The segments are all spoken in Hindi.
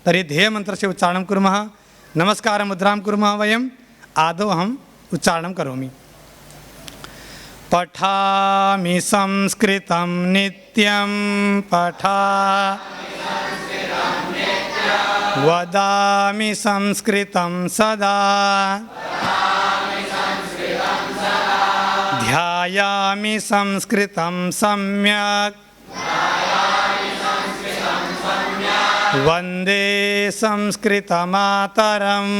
तर्हि ध्येयमन्त्रस्य उच्चारणं कुर्मः। नमस्कारमुद्रां कुर्मः। वयम् आदौ अहम् उच्चारणं करोमि। पठामि संस्कृतं नित्यं वदामि संस्कृतं सदा ध्यायामि संस्कृतं सम्यक् वन्दे संस्कृतमातरम्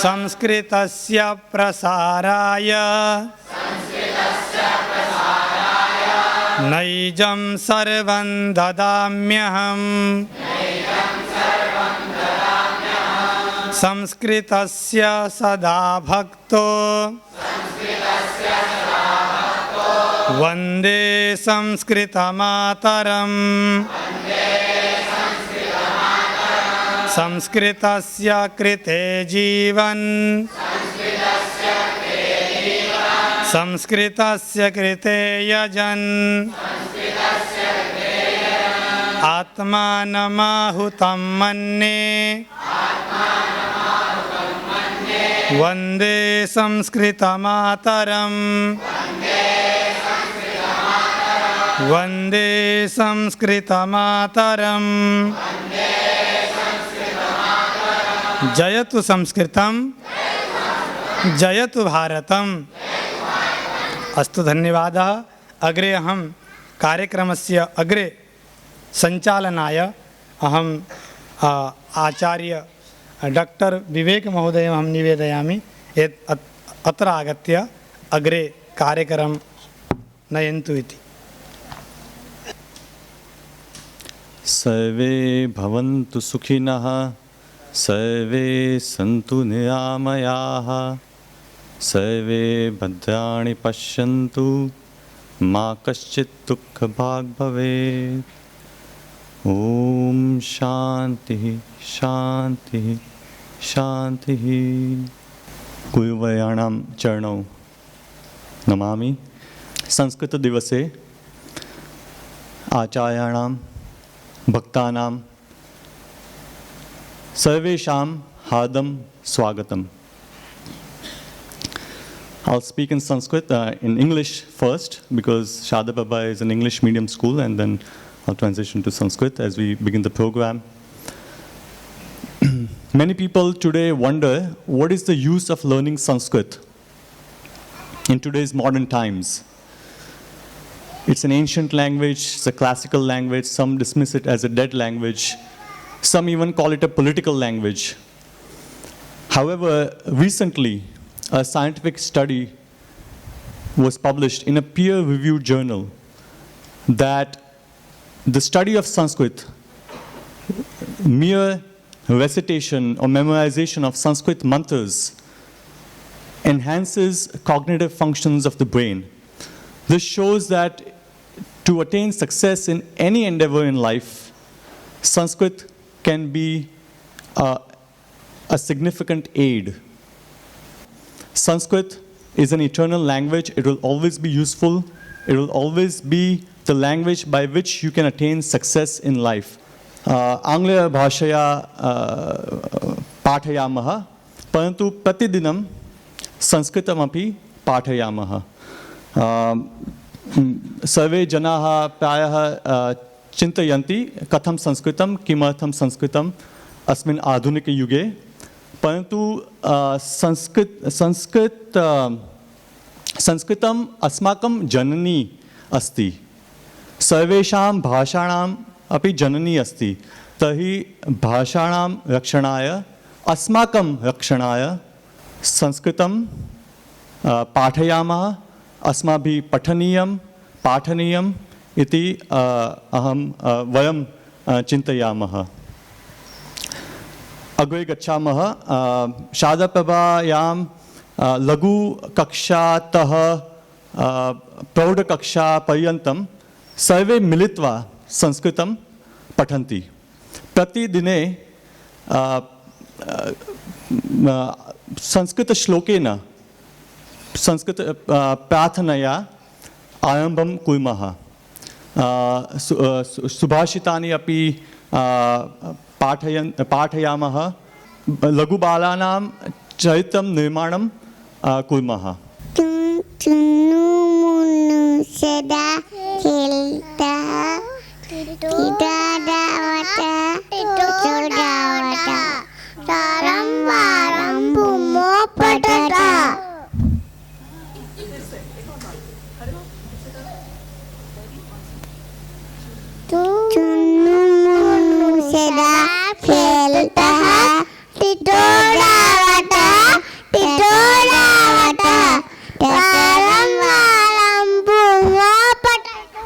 संस्कृतस्य प्रसाराय नैजं सर्वं ददाम्यहम् संस्कृतस्य सदा भक्तो वन्दे संस्कृतमातरम् संस्कृतस्य कृते जीवन् संस्कृतस्य कृते यजन् आत्मानमाहुतं मन्ये वन्दे संस्कृतमातरम् वन्दे संस्कृतमातरम् जयतु संस्कृतं जयतु भारतम्। अस्तु, धन्यवादः। अग्रे अहं कार्यक्रमस्य अग्रे सञ्चालनाय अहं आचार्य डॉक्टर विवेक महोदयम् अहं निवेदयामि यत् अत्र आगत्य अग्रे कार्यक्रमं नयन्तु इति। सर्वे भवन्तु सुखिनः, सर्वे सन्तु निरामयाः, सर्वे भद्राणि पश्यन्तु, मा कश्चित् दुःखभाग् भवेत्। ॐ शान्तिः शान्तिः शान्तिः। गुरुवर्याणां चरणौ नमामि। संस्कृतदिवसे आचार्याणां भक्तानां सर्वेषां हार्दं स्वागतम्। I'll speak in Sanskrit, in English first, because Shada Baba is an English medium school, and then I'll transition to Sanskrit as we begin the program. Many people today wonder, what is the use of learning Sanskrit in today's modern times? It's an ancient language, it's a classical language, some dismiss it as a dead language, some even call it a political language. However, recently, a scientific study was published in a peer-reviewed journal that the study of Sanskrit, mere recitation or memorization of Sanskrit mantras, enhances cognitive functions of the brain. This shows that to attain success in any endeavor in life, Sanskrit can be a significant aid. Sanskrit is an eternal language. It will always be useful. It will always be the language by which you can attain success in life. Angleya bhashaya pathayamaha, parantu pratidinam sanskritamapi pathayamaha. Sarve janaha prayah chintayanti katham sanskritam kimartham sanskritam asmin adhunika yuge. Parantu sanskritam asmakam janani asti. Sarvesham bhashanam api janani asti. Tahi bhashanam rakshanaya asmakam rakshanaya sanskritam pathayamaha asmabhi pathaniyam iti aham vayam chintayamaha. Agre gacchamaha Shadaprabhayam lagu kakshatah praudha kaksha paryantam sarve militva sanskritam pathanti. Pratidine sanskrit shlokena sanskrit prathanaya arambam kurmaha. सुभाषितानि अपि पाठयामः, लघुबालानां चरित्रं निर्माणं कुर्मः। चुन्नु मुन्नु सदा खेलता टिटाडावटा टिटोडावटा सारं वारं भूमो पटता। चुन्नु मुन्नु सदा खेलता टिटोडावटा टिटोडावटा सारं वारं भूमो पटता।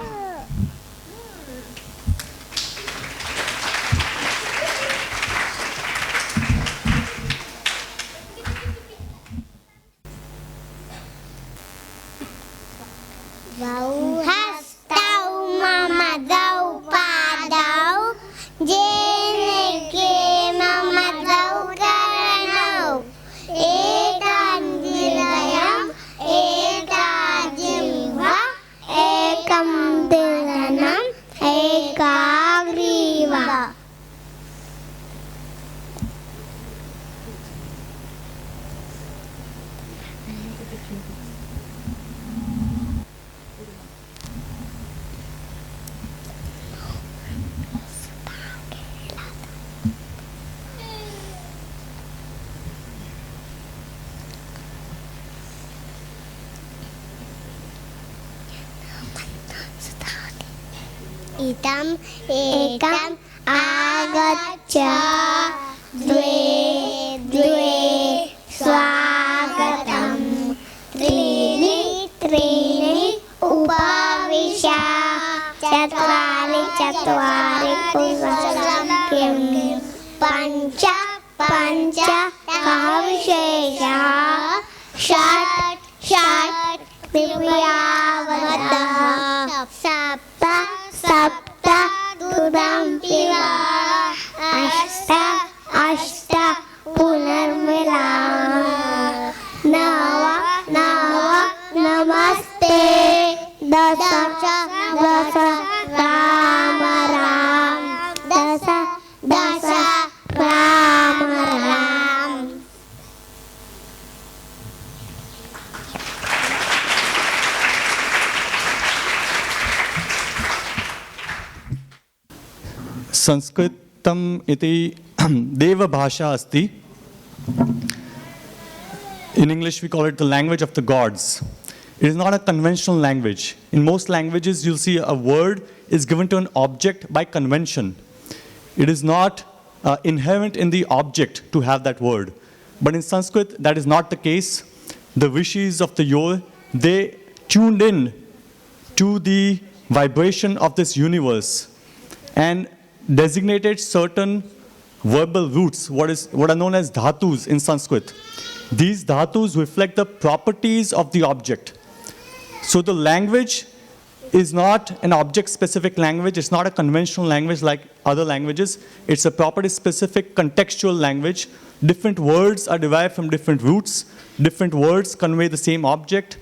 Dau hastau mama dau padau jeneke mama dau karanau ekan dilayam eka jimva ekam dilanam eka griva. इदम् एकम् आगच्छ द्वे द्वे स्वागतम् त्रीणि त्रीणि उपविश चत्वारि चत्वारि कुशलं किं पञ्च पञ्च कः विशेषः षट् षट् कृपया वदतः सप्त सप्त दुदं पिबा अष्ट अष्ट पुनर्मिलामः नव नव नमस्ते दश दश राम राम दश दश राम राम। संस्कृतम् इति देवभाषा अस्ति. In English we call it the language of the gods. It is not a conventional language. In most languages you'll see a word is given to an object by convention. It is not inherent in the object to have that word. But in Sanskrit that is not the case. The rishis of the yore, they tuned in to the vibration of this universe and designated certain verbal roots, what are known as dhatus in Sanskrit. These dhatus reflect the properties of the object. So the language is not an object-specific language. It's not a conventional language like other languages. It's a property-specific contextual language. Different words are derived from different roots. Different words convey the same object.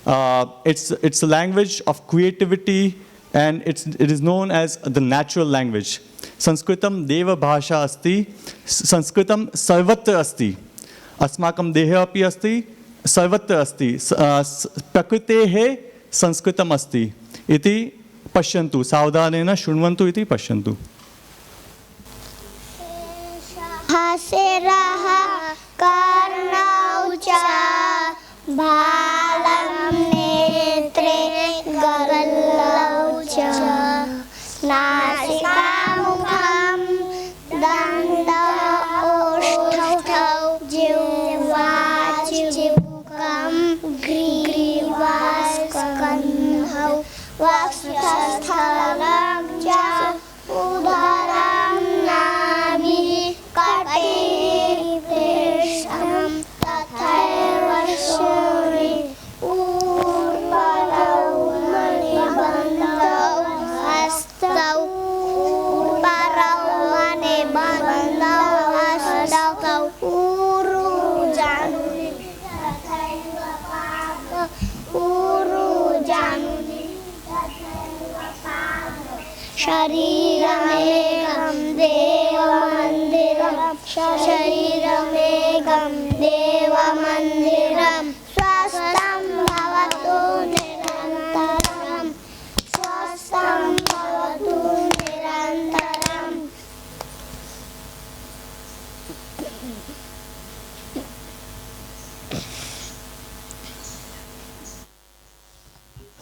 It's a language of creativity, and it is known as the natural language. Sanskritam deva bhasha asti. Sanskritam sarvatra asti. Asmakam dehe api asti. Sarvatra asti. Prakritehe sanskritam asti. Iti pashyantu. Savdhanena shunvantu iti pashyantu. Hasiraha karnau cha bhalam netre gagallau cha nasika mukham danda oshtau jiva jivukam griva skandhau vaksthalam cha udaram nabi kati prisham tathaiva shuri urvalau manibandhau hastau शरीरमेकं देवमन्दिरं शरीरमेकं देवमन्दिरं स्वस्थं भवतु निरन्तरं स्वस्थं भवतु निरन्तरम्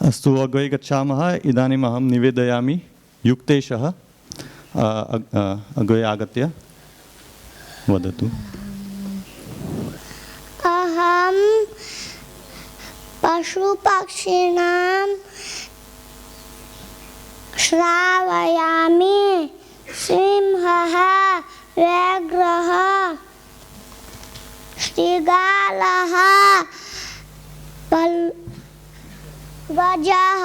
अस्तु अग्रे गच्छामः इदानीम् अहं निवेदयामि युक्तेशः अग्रे आगत्य वदतु अहं पशुपक्षिणां श्रावयामि सिंहः व्याघ्रः शृगालः गजः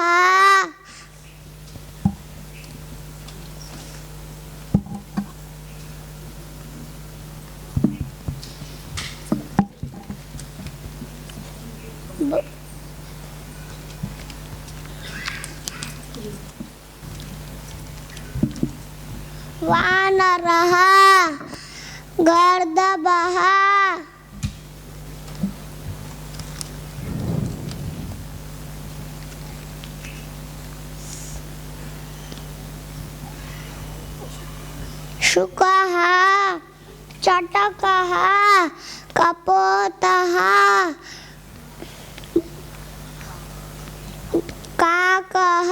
वानरः गर्दभः शुकः चटकः कपोतः काकः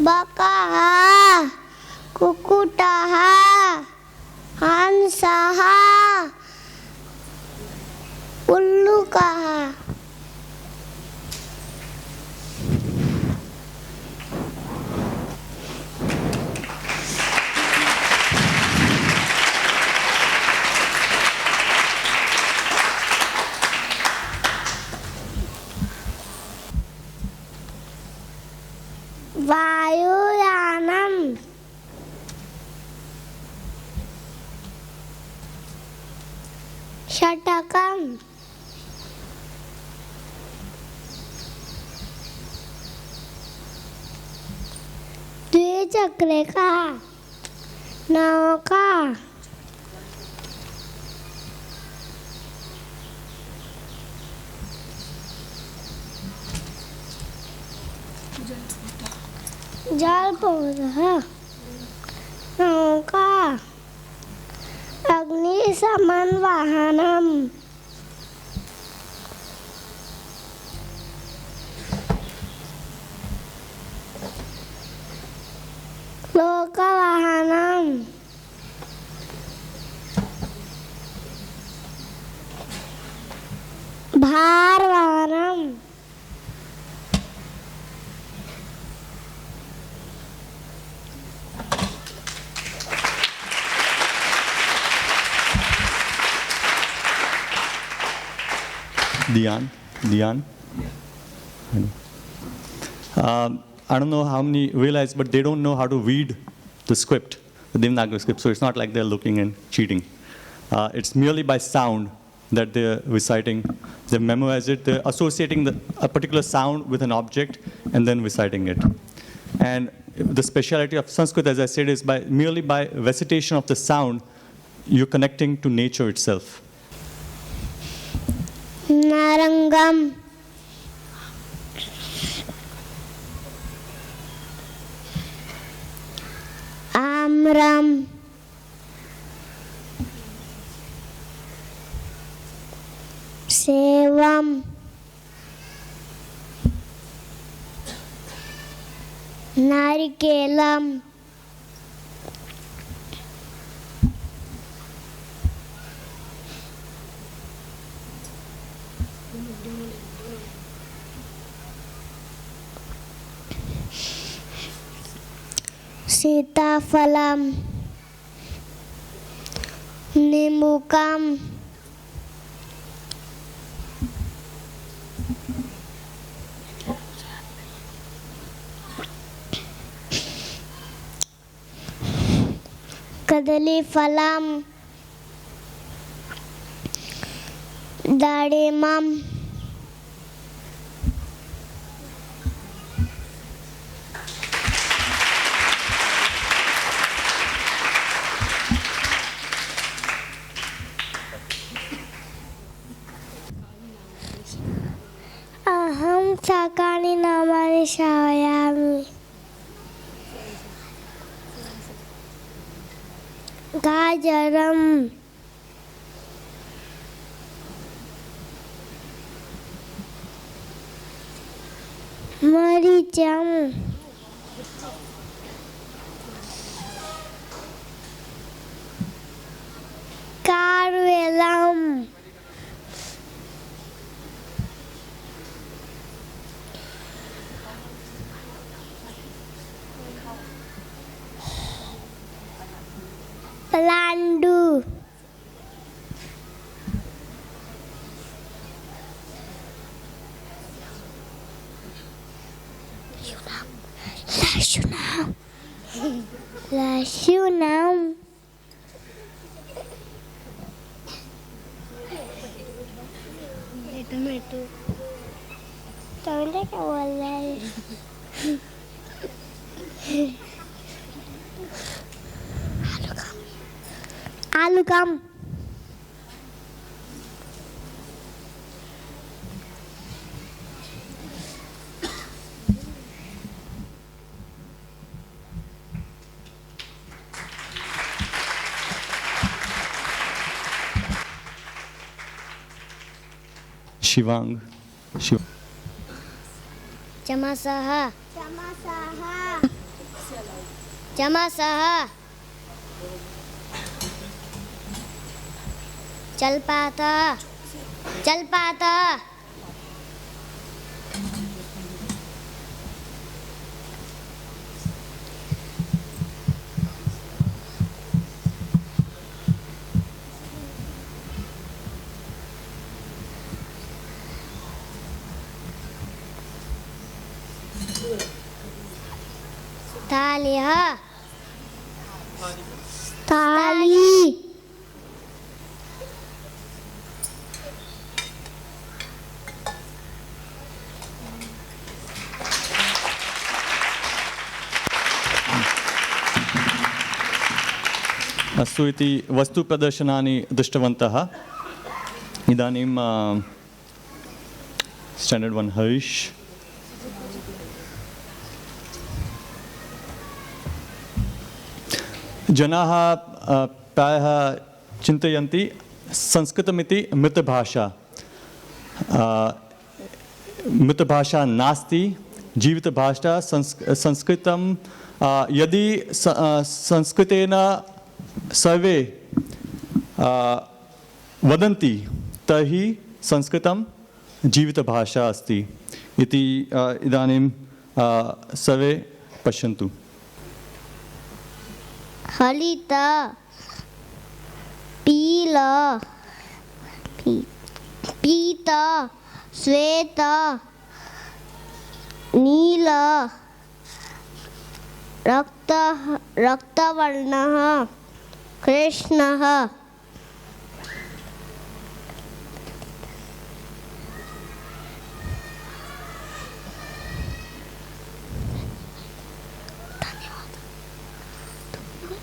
बकः कुक्कुटः हंसः उल्लुकः वायुयानं षटकं द्विचक्रिका नौका जलपौधः नौका अग्निशमन वाहनम् लोकवाहनम् भारवाहनम् Dian. I don't know how many realize, but they don't know how to read the script, the Devanagari script. So it's not like they're looking and cheating. It's merely by sound that they're reciting. They memorize it. They're associating a particular sound with an object and then reciting it. And the speciality of Sanskrit, as I said, is merely by recitation of the sound, you're connecting to nature itself. Narangam Amram Sevam Narikelam Sitafalam Nimukam Kadalifalam Dadimam आवाहयामि गाजरं मरीचं कारवेलं पलांडू लहसुन टोमेटो टोमेटो क्या बोल रहा है आलू कम शिवांग शिव चमसः चमसः जलपाता जलपाता तालिः ताली अस्तु इति वस्तुप्रदर्शनानि दृष्टवन्तः इदानीं स्टाण्डर्ड् 1 हरीश जनाः प्रायः चिन्तयन्ति संस्कृतमिति मृतभाषा मृतभाषा नास्ति जीवितभाषा संस्कृतं यदि संस्कृतेन सर्वे वदन्ति तर्हि संस्कृतं जीवितभाषा अस्ति इति इदानीं सर्वे पश्यन्तु हलित पील पीत श्वेत नील रक्तवर्णः कृष्णः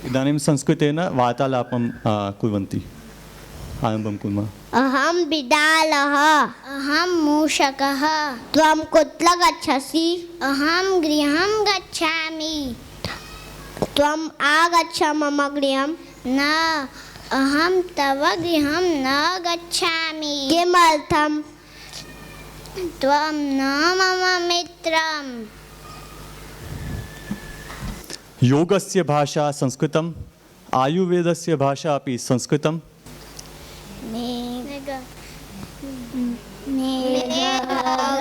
इदानीं संस्कृतेन वार्तालापं कुर्वन्ति आरम्भं कुर्मः अहं बिडालः अहं मूषकः त्वं कुत्र गच्छसि अहं गृहं गच्छामि त्वम् आगच्छ मम गृहं न अहं तव गृहं न गच्छामि किमर्थं त्वं न मम मित्रम् योगस्य भाषा संस्कृतम् आयुर्वेदस्य भाषा अपि संस्कृतं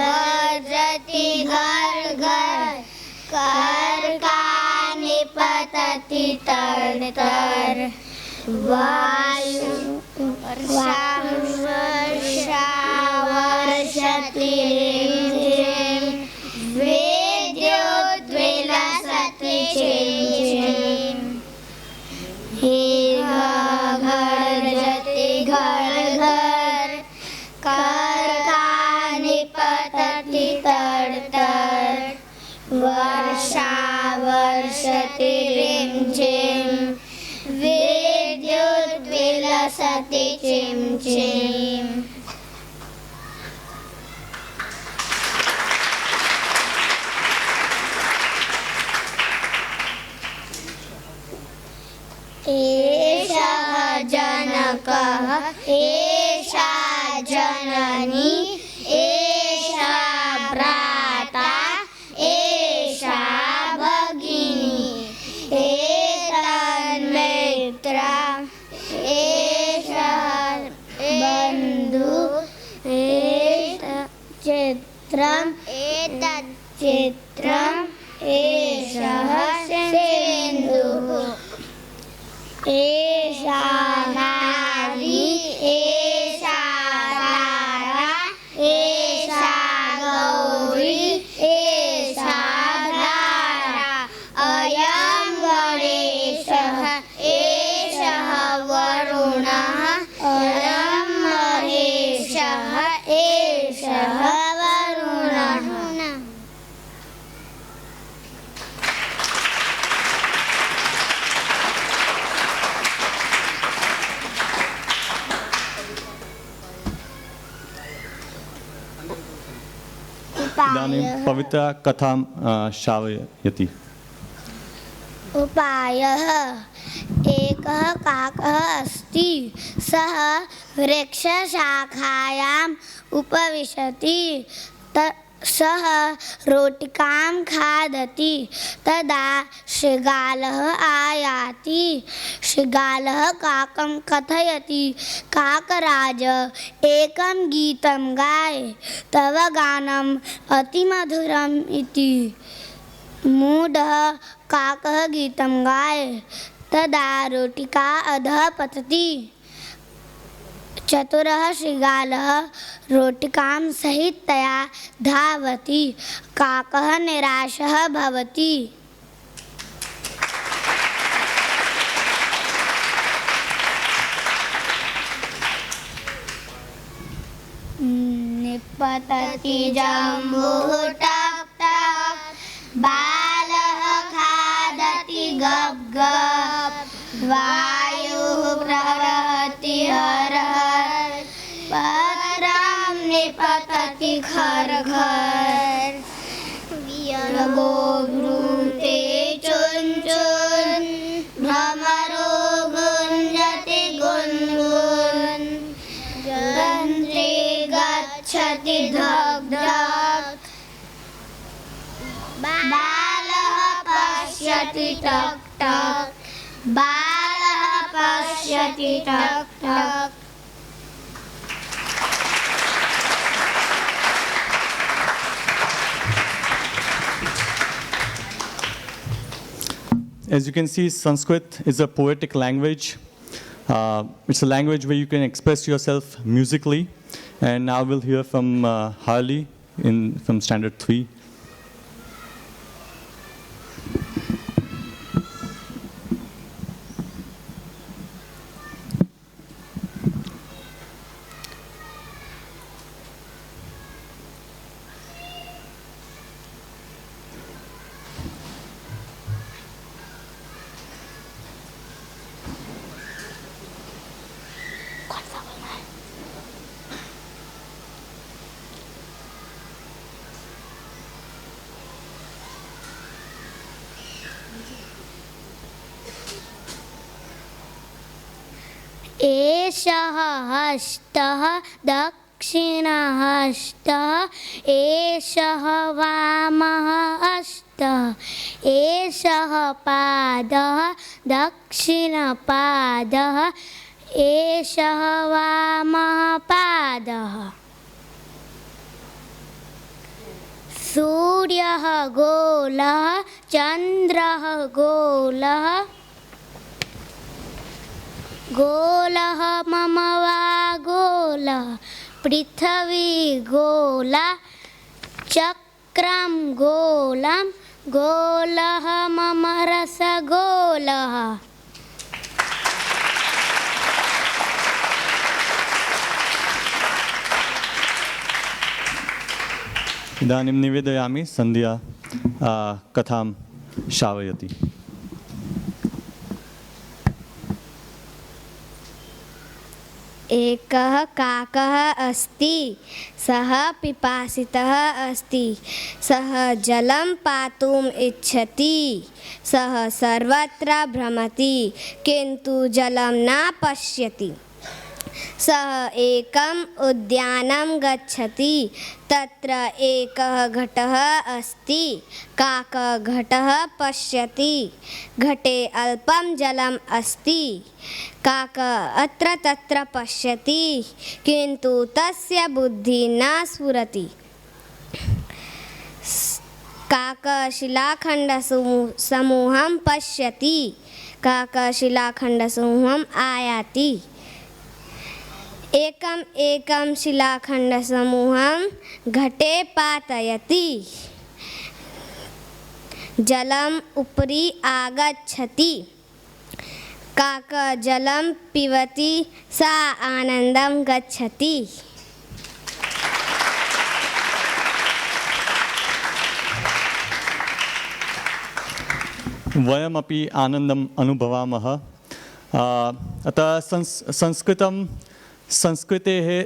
गरजति घर घर करकानि पतति तर तर वायु वर्षा वर्षति रिमझिम विद्युद्विलसति झिम झिम गरजति घर घर करकानि पतति तर तर वर्षा वर्षति रिमझिम विद्युद्विलसति झिम झिम एषः जनकः एषा जननी एषा भ्राता एषा भगिनी एतन्मित्रः एषः बन्धु एतच्चित्रम् एषः सिन्धुः एषा नारी एषा तारा एषा गौरी एषा धारा अयं गणेशः एषः वरुणः अयं महेशः एषः वरुणः। इदानीं पवित्रा कथां श्रावयति। उपायः एकः काकः अस्ति सः वृक्षशाखायाम् उपविशति सः रोटिकां खादति तदा शृगालः आयाति शृगालः काकं कथयति काकराज एकं गीतं गाय तव गानम् अतिमधुरम् इति मूढः काकः गीतं गाय तदा रोटिका अधः पतति चतुरः शृगालः रोटिकां सहितया धावति काकः निराशः भवति निपतति जम्बुः टप् टप् बालः खादति गप् गप् वायुः प्रहरति हर हर पत्रं निपतति खर खर वियर्गो भ्रूते चुन् चुन् भ्रमरो गुञ्जति गुन्गुन् गन्त्रे गच्छति धक् धक् बालः पश्यति टक् टक् बालः पश्यति टक् टक्। As you can see, Sanskrit is a poetic language. It's a language where you can express yourself musically. And now we'll hear from Harley from Standard 3. एषः हस्तः दक्षिणहस्तः एषः वामः हस्तः एषः पादः दक्षिणपादः एषः वामः पादः सूर्यः गोलः चन्द्रः गोलः गोलः मम वा गोलः पृथिवी गोला चक्रं गोलं गोलः मम रसगोलः। इदानीं निवेदयामि सन्ध्या कथां श्रावयति। एकः काकः अस्ति, सः पिपासितः अस्ति, सः जलं पातुम् इच्छति, सः सर्वत्र भ्रमति किन्तु जलं न पश्यति। सः एकम् उद्यानं गच्छति, तत्र एकः घटः अस्ति, काकः घटः पश्यति, घटे अल्पं जलम् अस्ति, काकः अत्र तत्र पश्यति किन्तु तस्य बुद्धिः न स्फुरति। काकः शिलाखण्डसमूहं पश्यति, काकः शिलाखण्डसमूहम् आयाति, एकम् एकं शिलाखण्डसमूहं घटे पातयति, जलम् उपरि आगच्छति, काकः जलं पिबति, सा आनन्दं गच्छति। वयमपि आनन्दम् अनुभवामः। अतः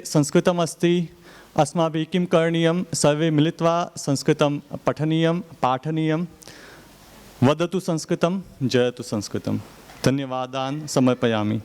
संस्कृतमस्ति, अस्माभिः किं करणीयं, सर्वे मिलित्वा संस्कृतं पठनीयं, पाठनीयं। वदतु संस्कृतं, जयतु संस्कृतं। धन्यवादान् समर्पयामि।